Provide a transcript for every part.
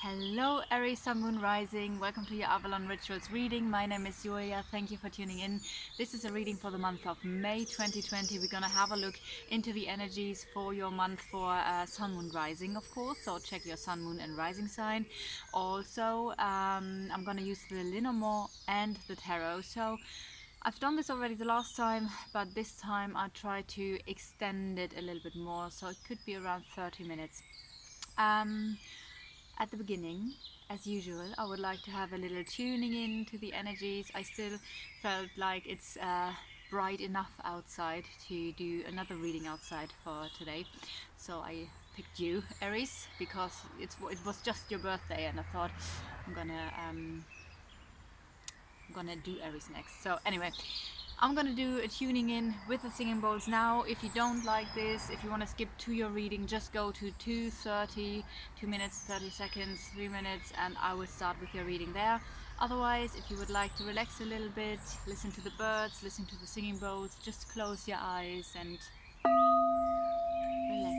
Hello Aries, Sun, Moon, Rising. Welcome to your Avalon Rituals reading. My name is Julia. Thank you for tuning in. This is a reading for the month of May 2020. We're going to have a look into the energies for your month for Sun, Moon, Rising, of course. So check your Sun, Moon and Rising sign. Also, I'm going to use the Lenormand and the Tarot. So I've done this already the last time, but this time I try to extend it a little bit more. So it could be around 30 minutes. At the beginning, as usual, I would like to have a little tuning in to the energies. I still felt like it's bright enough outside to do another reading outside for today. So I picked you, Aries, because it was just your birthday, and I thought I'm gonna do Aries next. So anyway, I'm gonna do a tuning in with the singing bowls now. If you don't like this, if you want to skip to your reading, just go to 2:30, 2 minutes 30 seconds, 3 minutes, and I will start with your reading there. Otherwise, if you would like to relax a little bit, listen to the birds, listen to the singing bowls, just close your eyes and relax.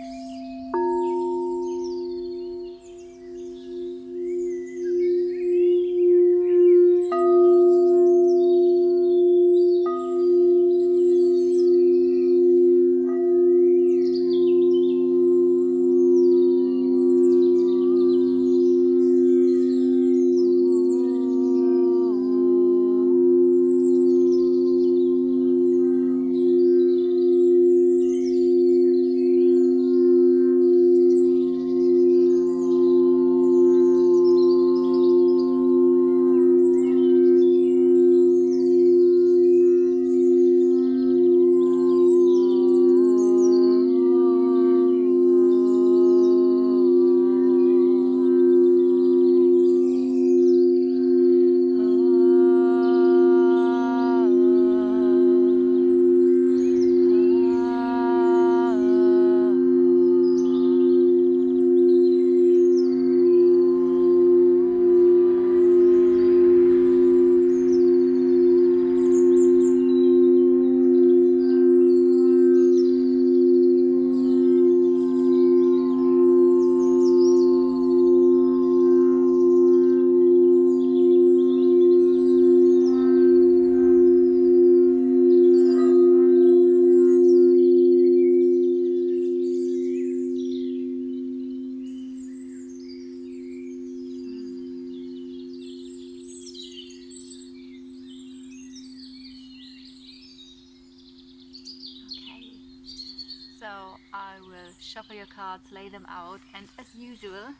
So I will shuffle your cards, lay them out, and as usual,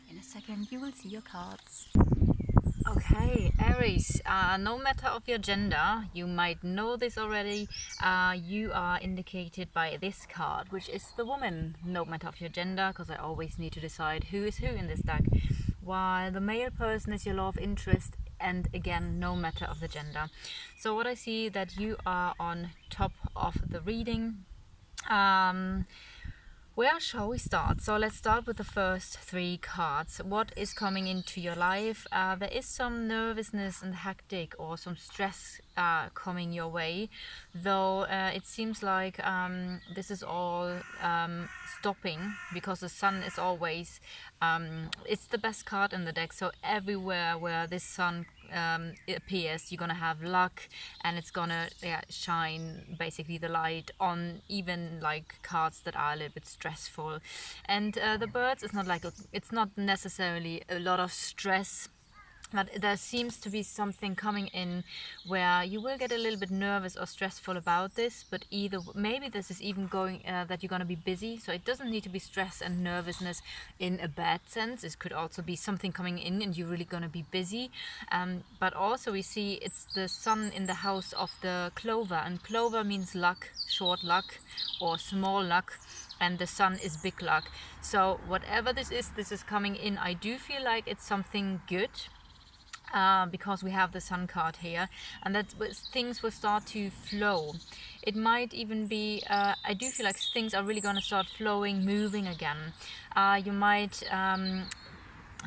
in a second you will see your cards. Okay, Aries, no matter of your gender, you might know this already, you are indicated by this card, which is the woman, no matter of your gender, because I always need to decide who is who in this deck, while the male person is your love interest, and again, no matter of the gender. So what I see that you are on top of the reading. Where shall we start? So let's start with the first three cards. What is coming into your life? There is some nervousness and hectic or some stress coming your way, though it seems like this is all stopping, because the sun is always it's the best card in the deck. So everywhere where this sun it appears, you're gonna have luck, and it's gonna shine basically the light on even like cards that are a little bit stressful. And the birds is not like it's not necessarily a lot of stress, but there seems to be something coming in where you will get a little bit nervous or stressful about this, but either maybe this is even going that you're going to be busy. So it doesn't need to be stress and nervousness in a bad sense. It could also be something coming in and you're really going to be busy. But also we see it's the sun in the house of the clover, and clover means luck, short luck or small luck, and the sun is big luck. So whatever this is coming in. I do feel like it's something good. Because we have the sun card here, and that things will start to flow. It might even be, I do feel like things are really going to start flowing, moving again. You might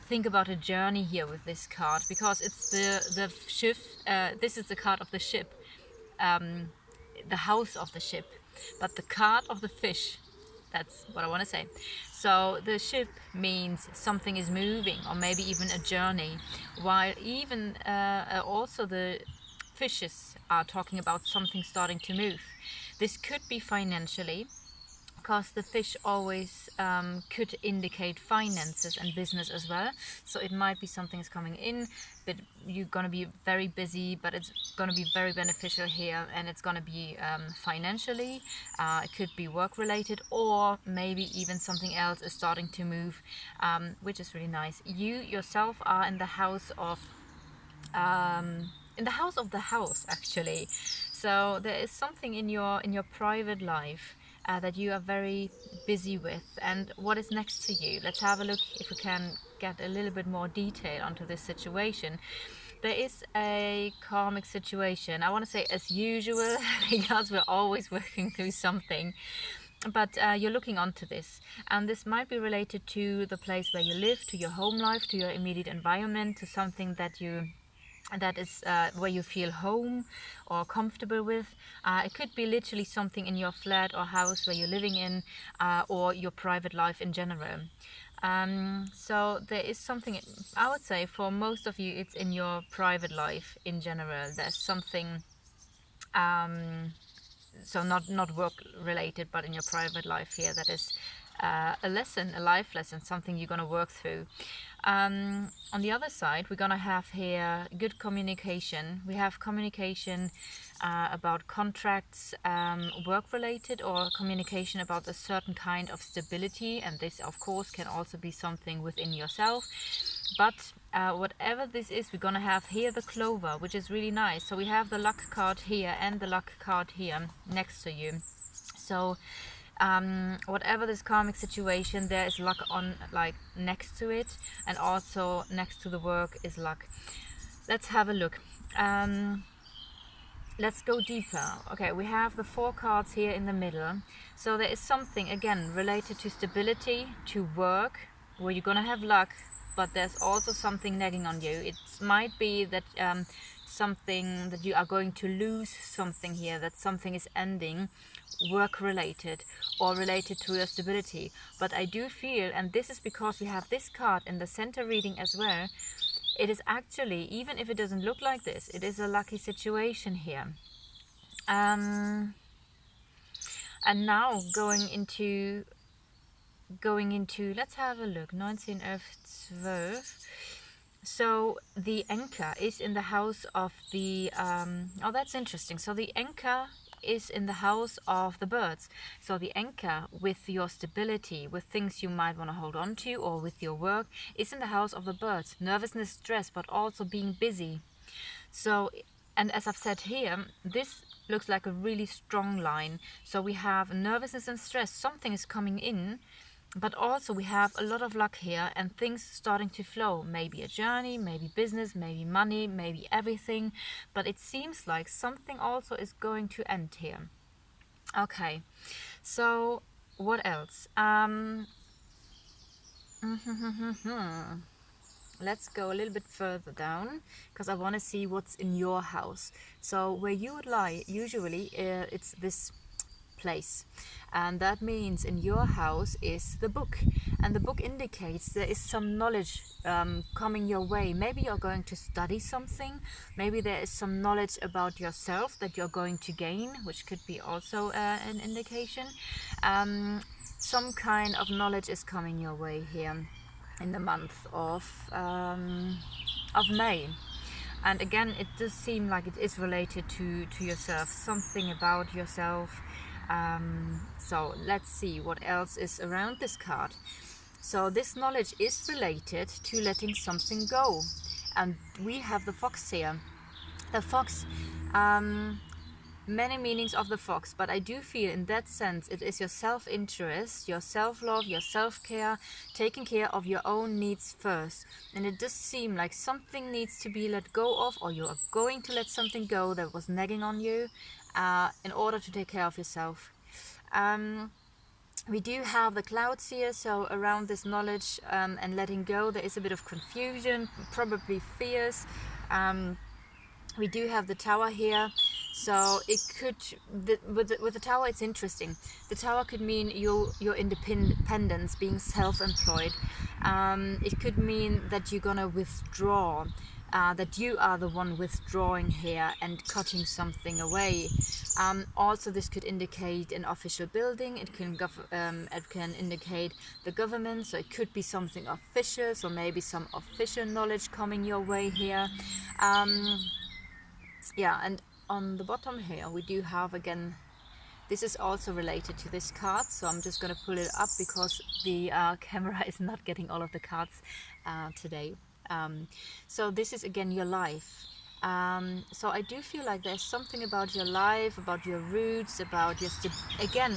think about a journey here with this card, because it's the ship. This is the card of the ship, the house of the ship, but the card of the fish That's what I want to say. So the ship means something is moving, or maybe even a journey, while even also the fishes are talking about something starting to move. This could be financially, because the fish always could indicate finances and business as well. So it might be something's coming in, but you're going to be very busy, but it's going to be very beneficial here, and it's going to be financially. It could be work related, or maybe even something else is starting to move, which is really nice. You yourself are in the house of the house, actually. So there is something in your private life that you are very busy with. And what is next to you? Let's have a look if we can get a little bit more detail onto this situation. There is a karmic situation. I want to say as usual, because we're always working through something. But you're looking onto this, and this might be related to the place where you live, to your home life, to your immediate environment, to something that is where you feel home or comfortable with. It could be literally something in your flat or house where you're living in, or your private life in general. So there is something, I would say for most of you, it's in your private life in general. There's something, so not work related, but in your private life here, that is a lesson, a life lesson, something you're going to work through. On the other side, we're going to have here good communication. We have communication about contracts, work related, or communication about a certain kind of stability, and this of course can also be something within yourself. But whatever this is, we're going to have here the clover, which is really nice. So we have the luck card here and the luck card here next to you. So whatever this karmic situation, there is luck on, like, next to it, and also next to the work is luck. Let's have a look. Let's go deeper. Okay, we have the 4 cards here in the middle. So there is something again related to stability, to work, where you're gonna have luck, but there's also something nagging on you. It might be that something that you are going to lose something here, that something is ending, work related or related to your stability. But I do feel, and this is because we have this card in the center reading as well, it is actually, even if it doesn't look like this, it is a lucky situation here. And now going into, let's have a look, 19 of 12. So the anchor is in the house of the, oh, that's interesting. So the anchor is in the house of the birds. So the anchor with your stability, with things you might want to hold on to, or with your work, is in the house of the birds. Nervousness, stress, but also being busy. So, and as I've said here, this looks like a really strong line. So we have nervousness and stress, something is coming in, but also we have a lot of luck here and things starting to flow. Maybe a journey, maybe business, maybe money, maybe everything. But it seems like something also is going to end here. Okay, so what else? Let's go a little bit further down, because I want to see what's in your house. So where you would lie, usually it's this place, and that means in your house is the book, and the book indicates there is some knowledge coming your way. Maybe you're going to study something, maybe there is some knowledge about yourself that you're going to gain, which could be also an indication. Some kind of knowledge is coming your way here in the month of May. And again, it does seem like it is related to yourself, something about yourself. So let's see what else is around this card. So this knowledge is related to letting something go. And we have the fox here. The fox, many meanings of the fox, but I do feel in that sense it is your self-interest, your self-love, your self-care, taking care of your own needs first. And it does seem like something needs to be let go of, or you are going to let something go that was nagging on you in order to take care of yourself. We do have the clouds here, so around this knowledge and letting go, there is a bit of confusion, probably fears. We do have the tower here, So it could, with the tower, it's interesting. The tower could mean your independence, being self-employed. It could mean that you're gonna withdraw, that you are the one withdrawing here and cutting something away. Also, this could indicate an official building. It can indicate the government. So it could be something official. So maybe some official knowledge coming your way here. Yeah, and on the bottom here we do have, again, this is also related to this card, so I'm just gonna pull it up because the camera is not getting all of the cards today. So this is again your life. So I do feel like there's something about your life, about your roots, about your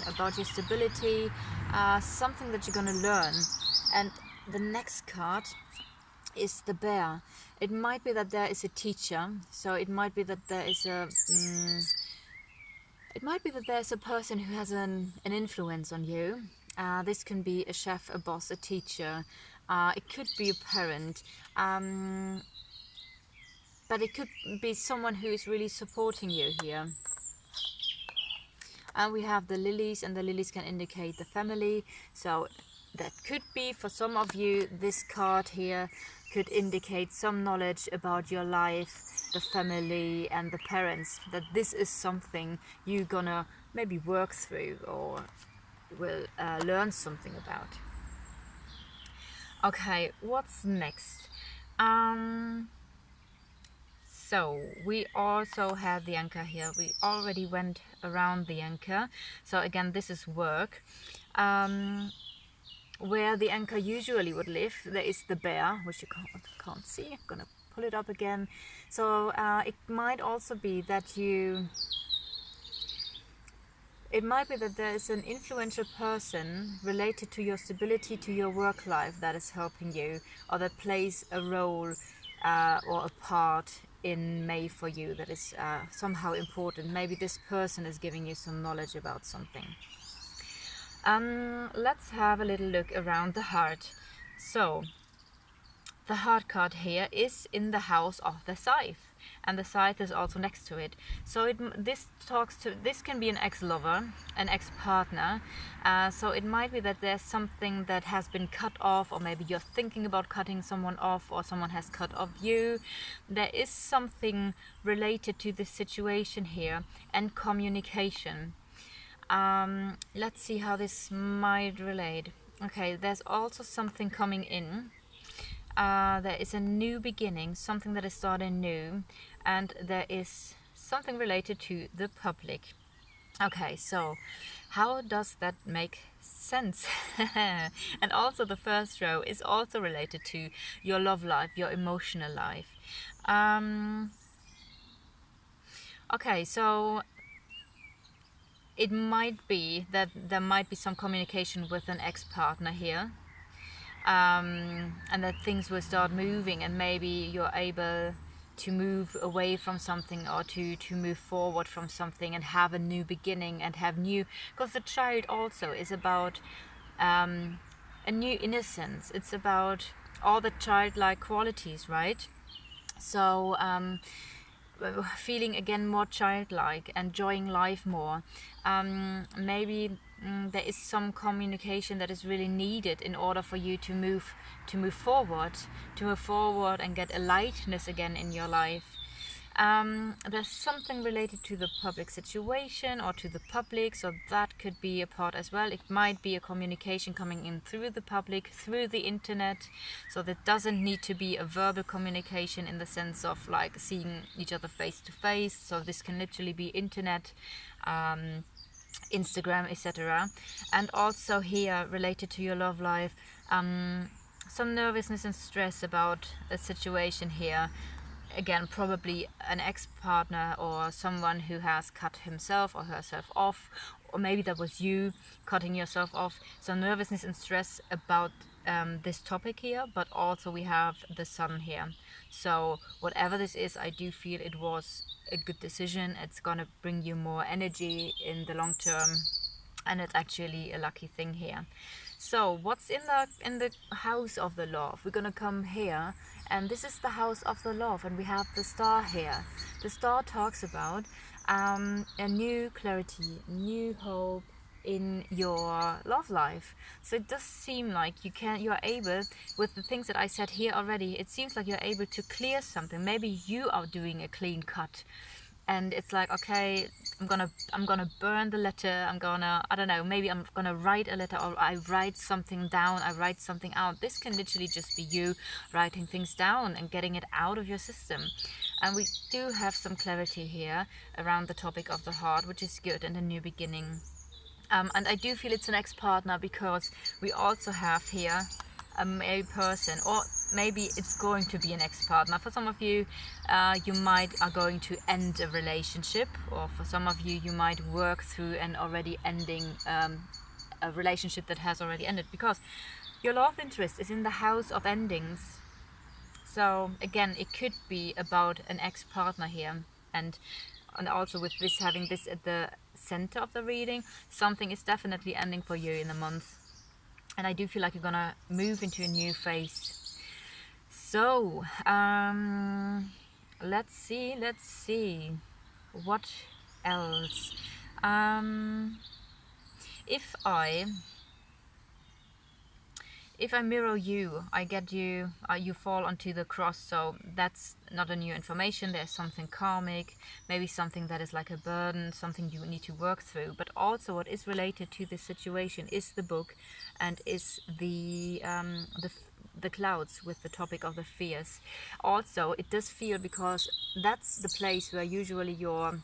about your stability, something that you're gonna learn. And the next card is the bear. It might be that there is a teacher, so it might be that there is a it might be that there's a person who has an influence on you. This can be a chef, a boss, a teacher. It could be a parent, but it could be someone who is really supporting you here. And we have the lilies, and the lilies can indicate the family. So that could be, for some of you, this card here could indicate some knowledge about your life, the family and the parents, that this is something you're gonna maybe work through or will learn something about. Okay, what's next? So we also had the anchor here. We already went around the anchor. So again, this is work. Where the anchor usually would live, there is the bear, which you can't see. I'm gonna pull it up again. So it might also be that there is an influential person related to your stability, to your work life, that is helping you, or that plays a role or a part in May for you, that is somehow important. Maybe this person is giving you some knowledge about something. Let's have a little look around the heart. So the heart card here is in the house of the scythe, and the scythe is also next to it. So this can be an ex-lover, an ex-partner. So it might be that there's something that has been cut off, or maybe you're thinking about cutting someone off, or someone has cut off you. There is something related to this situation here, and communication. Let's see how this might relate. Okay, there's also something coming in. There is a new beginning, something that is starting new, and there is something related to the public. Okay, so how does that make sense? And also the first row is also related to your love life, your emotional life. Okay, so it might be that there might be some communication with an ex-partner here, and that things will start moving, and maybe you're able to move away from something, or to move forward from something and have a new beginning and have new, because the child also is about a new innocence. It's about all the childlike qualities, right? So feeling again more childlike, enjoying life more. Maybe there is some communication that is really needed in order for you to move forward and get a lightness again in your life. There's something related to the public situation or to the public, so that could be a part as well. It might be a communication coming in through the public, through the internet, so that doesn't need to be a verbal communication in the sense of like seeing each other face to face. So this can literally be internet, Instagram, etc. And also here, related to your love life, some nervousness and stress about a situation here. Again, probably an ex-partner or someone who has cut himself or herself off, or maybe that was you cutting yourself off. So nervousness and stress about this topic here, but also we have the sun here. So whatever this is, I do feel it was a good decision. It's gonna bring you more energy in the long term, and it's actually a lucky thing here. So what's in the house of the love? We're gonna come here, and this is the house of the love, and we have the star here. The star talks about a new clarity, new hope in your love life. So it does seem like you're able, with the things that I said here already, it seems like you're able to clear something. Maybe you are doing a clean cut, and it's like, okay, I'm gonna burn the letter, I don't know, maybe I'm gonna write a letter, or I write something down, I write something out. This can literally just be you writing things down and getting it out of your system. And we do have some clarity here around the topic of the heart, which is good, and a new beginning. And I do feel it's an ex-partner, because we also have here a male person, or maybe it's going to be an ex-partner. For some of you, you are going to end a relationship, or for some of you, you might work through an already ending a relationship that has already ended, because your love interest is in the house of endings. So again, it could be about an ex-partner here, and also with this, having this at the center of the reading, something is definitely ending for you in a month. And I do feel like you're gonna move into a new phase. So let's see what else. If I mirror you, I get you, you fall onto the cross. So that's not a new information. There's something karmic, maybe something that is like a burden, something you need to work through. But also what is related to this situation is the book, and is the clouds, with the topic of the fears. Also, it does feel, because that's the place where usually your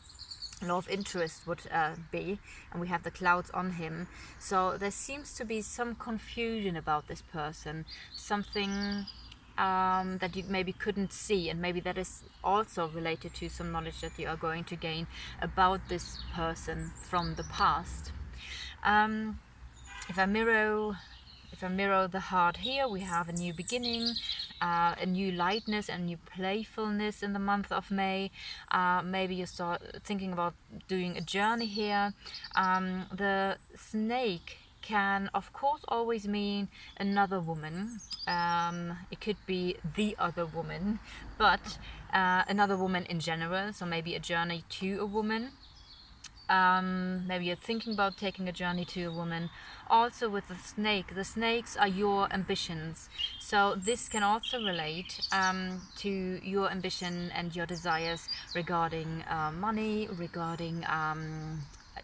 love interest would be, and we have the clouds on him. So there seems to be some confusion about this person, something that you maybe couldn't see, and maybe that is also related to some knowledge that you are going to gain about this person from the past. If I mirror the heart here, we have a new beginning, a new lightness, and new playfulness in the month of May. Maybe you start thinking about doing a journey here. The snake can, of course, always mean another woman. It could be the other woman, but another woman in general. So maybe a journey to a woman. Maybe you're thinking about taking a journey to a woman. Also with the snakes are your ambitions. So this can also relate to your ambition and your desires regarding money, regarding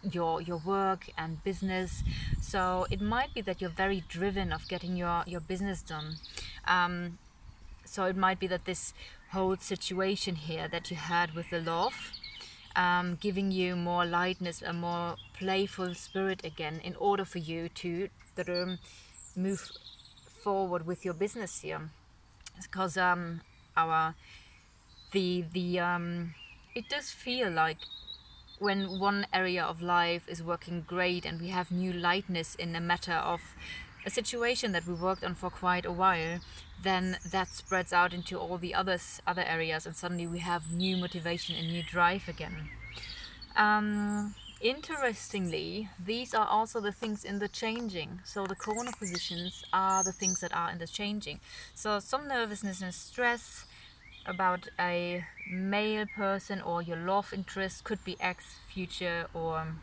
your work and business. So it might be that you're very driven of getting your business done. So it might be that this whole situation here that you had with the love, giving you more lightness, a more playful spirit again, in order for you to move forward with your business here. Because it does feel like when one area of life is working great, and we have new lightness in a matter of a situation that we worked on for quite a while, then that spreads out into all the other areas, and suddenly we have new motivation and new drive again. Interestingly, these are also the things in the changing. So the corner positions are the things that are in the changing. So some nervousness and stress about a male person, or your love interest, could be ex, future, or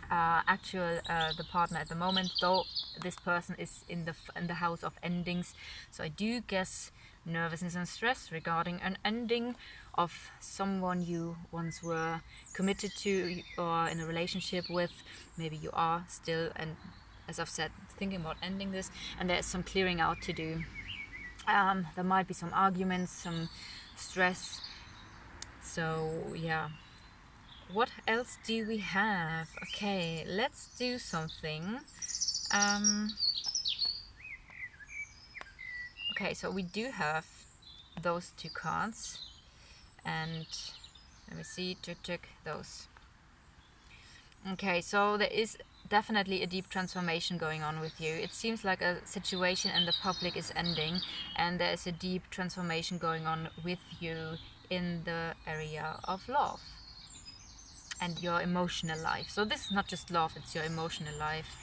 actual the partner at the moment, though this person is in the house of endings. So I do guess nervousness and stress regarding an ending of someone you once were committed to or in a relationship with. Maybe you are still, and as I've said, thinking about ending this, and there's some clearing out to do. There might be some arguments, some stress. So yeah, what else do we have? Okay, let's do something. Okay, so we do have those two cards, and let me see, check those. Okay, so there is definitely a deep transformation going on with you. It seems like a situation in the public is ending, and there is a deep transformation going on with you in the area of love and your emotional life. So this is not just love, it's your emotional life.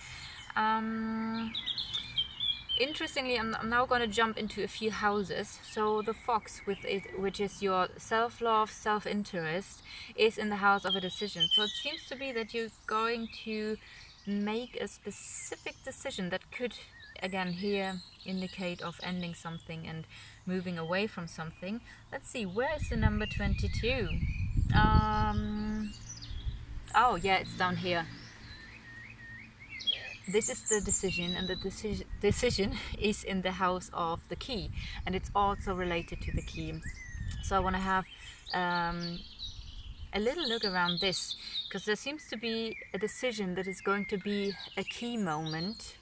Interestingly, I'm now going to jump into a few houses. So the fox with it, which is your self-love, self-interest, is in the house of a decision. So it seems to be that you're going to make a specific decision that could, again, here indicate of ending something and moving away from something. Let's see, where is the number 22? Oh yeah, it's down here. This is the decision, and the decision is in the house of the key, and it's also related to the key. So I want to have a little look around this, because there seems to be a decision that is going to be a key moment.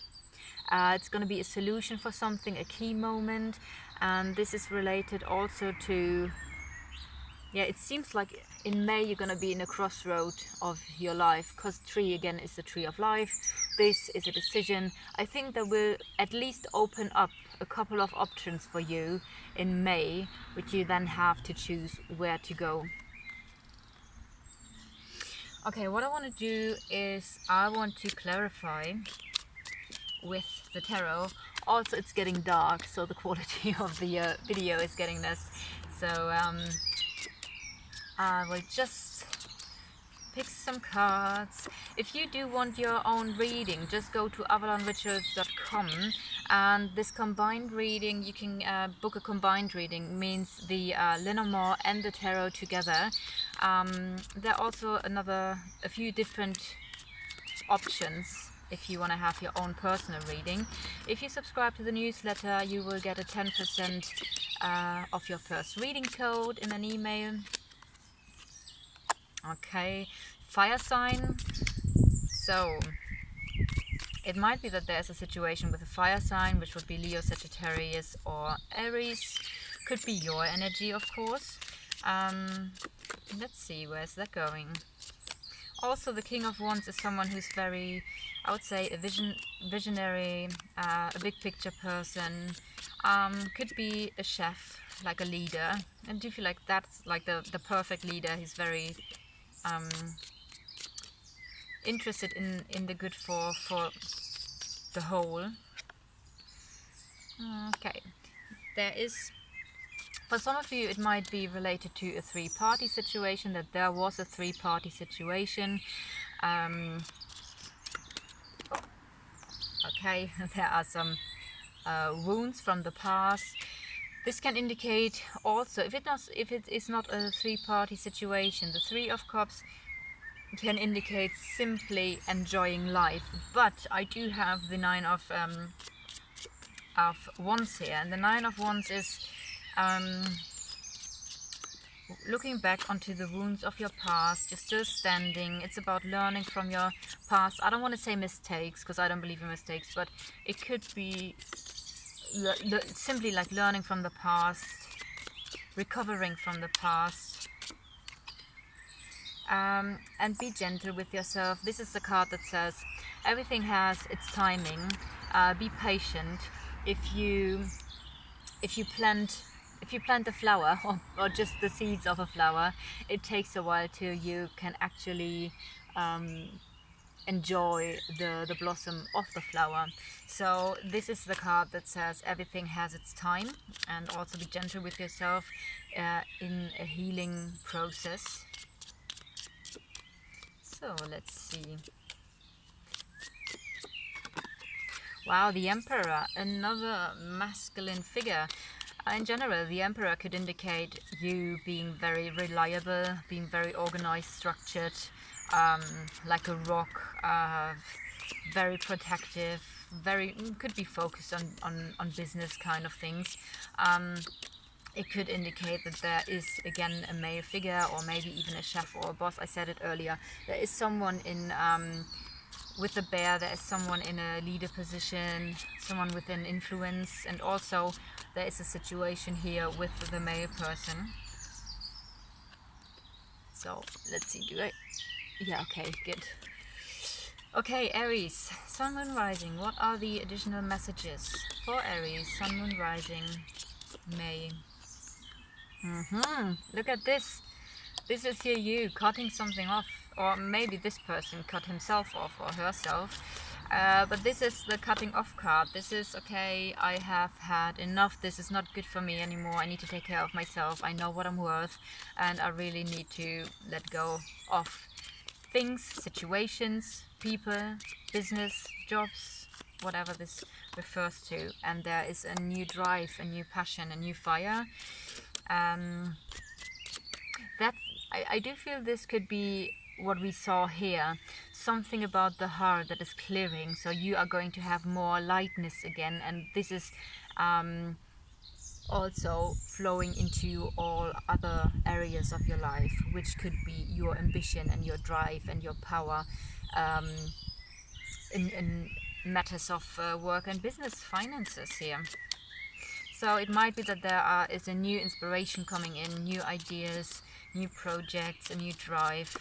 It's going to be a solution for something, a key moment, and this is related also to, yeah, it seems like in May you're going to be in a crossroad of your life, because 3 again is the tree of life. This is a decision. I think that will at least open up a couple of options for you in May, which you then have to choose where to go. Okay, what I want to do is I want to clarify with the tarot. Also, it's getting dark, so the quality of the video is getting less. So I will just pick some cards. If you do want your own reading, just go to avalonrituals.com, and this combined reading, you can book a combined reading, means the Lenormand and the tarot together. There are also a few different options if you want to have your own personal reading. If you subscribe to the newsletter, you will get a 10% of your first reading code in an email. Okay, fire sign. So it might be that there's a situation with a fire sign, which would be Leo, Sagittarius, or Aries. Could be your energy, of course. Let's see, where's that going? Also, the King of Wands is someone who's very, I would say, a visionary, a big picture person. Could be a chef, like a leader. And do you feel like that's like the perfect leader? He's very interested in the good for the whole. Okay, there is, for some of you it might be related to a three-party situation, that there was a three-party situation. Okay, there are some wounds from the past. This can indicate also, if it is not a three-party situation, the Three of Cups can indicate simply enjoying life. But I do have the Nine of Wands here, and the Nine of Wands is looking back onto the wounds of your past. You're still standing. It's about learning from your past. I don't want to say mistakes, because I don't believe in mistakes, but it could be simply like learning from the past, recovering from the past. And be gentle with yourself. This is the card that says everything has its timing. Be patient. If you plant a flower, or just the seeds of a flower, it takes a while till you can actually enjoy the blossom of the flower. So this is the card that says everything has its time, and also be gentle with yourself in a healing process. So let's see. Wow, the Emperor, another masculine figure. In general, the Emperor could indicate you being very reliable, being very organized, structured, like a rock, very protective, could be focused on business kind of things. It could indicate that there is, again, a male figure, or maybe even a chef or a boss. I said it earlier. There is someone in, with the bear, there is someone in a leader position, someone with an influence, and also there is a situation here with the male person. So let's see, yeah, okay, good. Okay, Aries, Sun, Moon, Rising. What are the additional messages for Aries, Sun, Moon, Rising, May? Look at this. This is here you cutting something off, or maybe this person cut himself off or herself. But this is the cutting off card. This is, okay, I have had enough. This is not good for me anymore. I need to take care of myself. I know what I'm worth, and I really need to let go of things, situations, people, business, jobs, whatever this refers to. And there is a new drive, a new passion, a new fire. That I do feel this could be what we saw here, something about the heart that is clearing, so you are going to have more lightness again, and this is also flowing into all other areas of your life, which could be your ambition and your drive and your power in matters of work and business, finances here. So it might be that there is a new inspiration coming in, new ideas, new projects, a new drive.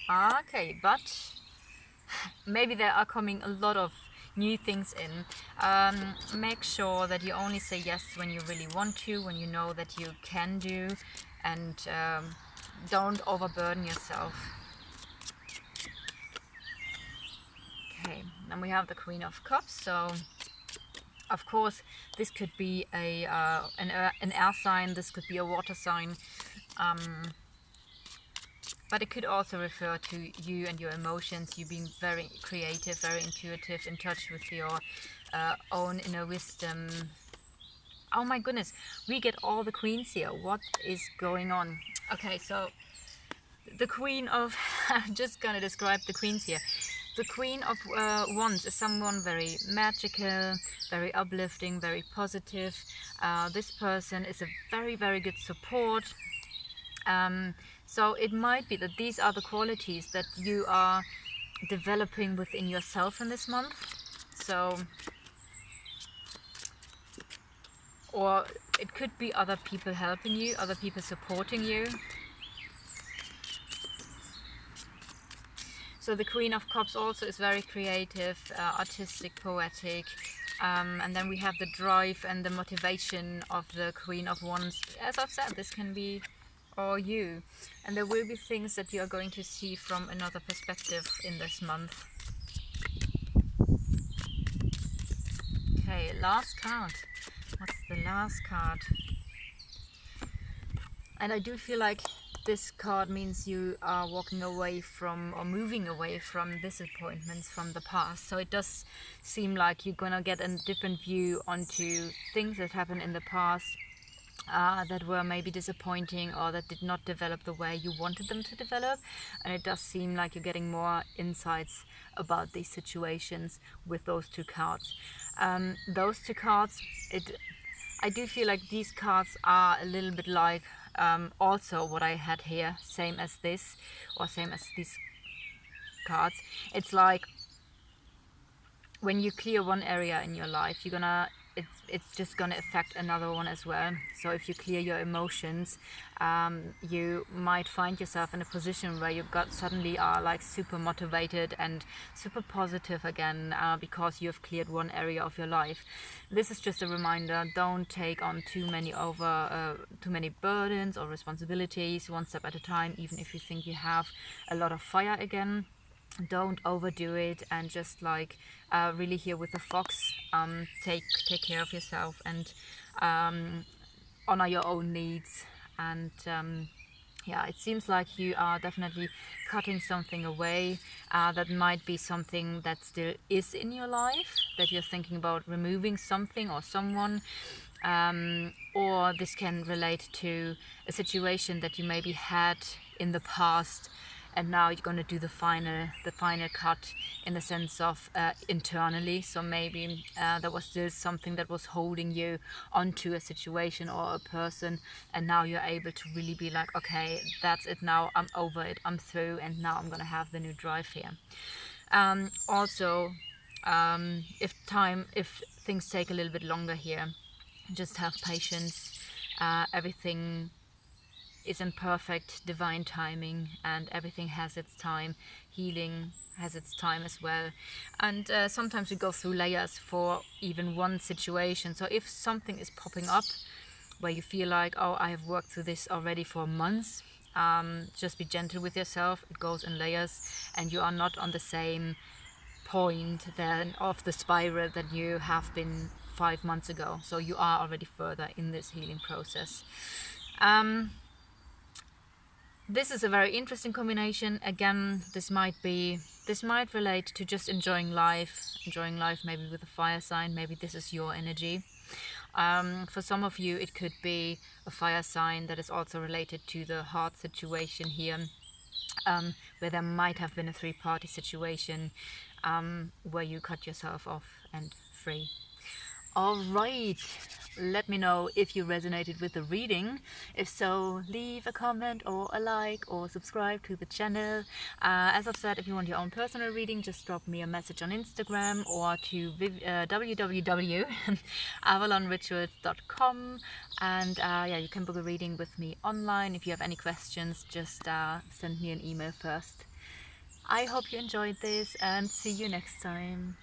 Okay, but maybe there are coming a lot of new things in. Make sure that you only say yes when you really want to, when you know that you can do, and don't overburden yourself. Okay, then we have the Queen of Cups. So of course this could be an air sign, this could be a water sign, but it could also refer to you and your emotions, you being very creative, very intuitive, in touch with your own inner wisdom. Oh my goodness, we get all the queens here. What is going on? Okay, so the Queen of I'm just gonna describe the queens here. The Queen of Wands is someone very magical, very uplifting, very positive. This person is a very, very good support. So it might be that these are the qualities that you are developing within yourself in this month. So, or it could be other people helping you, other people supporting you. So the Queen of Cups also is very creative, artistic, poetic. And then we have the drive and the motivation of the Queen of Wands. As I've said, this can be or you. And there will be things that you are going to see from another perspective in this month. Okay, last card. What's the last card? And I do feel like this card means you are walking away from or moving away from disappointments from the past. So it does seem like you're gonna get a different view onto things that happened in the past that were maybe disappointing or that did not develop the way you wanted them to develop. And it does seem like you're getting more insights about these situations with those two cards. Those two cards, I do feel like these cards are a little bit like also what I had here, same as this, or same as these cards. It's like when you clear one area in your life, it's just gonna affect another one as well. So if you clear your emotions, you might find yourself in a position where you suddenly are like super motivated and super positive again because you've cleared one area of your life. This is just a reminder: don't take on too many burdens or responsibilities, one step at a time. Even if you think you have a lot of fire again, don't overdo it, and just like really here with the fox, take care of yourself and honor your own needs. And yeah, it seems like you are definitely cutting something away. That might be something that still is in your life, that you're thinking about removing something or someone. Or this can relate to a situation that you maybe had in the past, and now you're going to do the final cut in the sense of internally. So maybe there was still something that was holding you onto a situation or a person, and now you're able to really be like, okay, that's it now, I'm over it, I'm through, and now I'm going to have the new drive here. Also, if things take a little bit longer here, just have patience. Everything is in perfect divine timing, and everything has its time. Healing has its time as well. And sometimes we go through layers for even one situation. So if something is popping up where you feel like, oh, I have worked through this already for months, Just be gentle with yourself. It goes in layers, and you are not on the same point then of the spiral that you have been 5 months ago. So you are already further in this healing process. This is a very interesting combination. Again, this might relate to just enjoying life maybe with a fire sign. Maybe this is your energy. For some of you, it could be a fire sign that is also related to the heart situation here, where there might have been a three-party situation where you cut yourself off and free. All right, let me know if you resonated with the reading. If so, leave a comment or a like or subscribe to the channel. As I've said, if you want your own personal reading, just drop me a message on Instagram or to www.avalonrituals.com, and yeah, you can book a reading with me online. If you have any questions, just send me an email first. I hope you enjoyed this, and see you next time.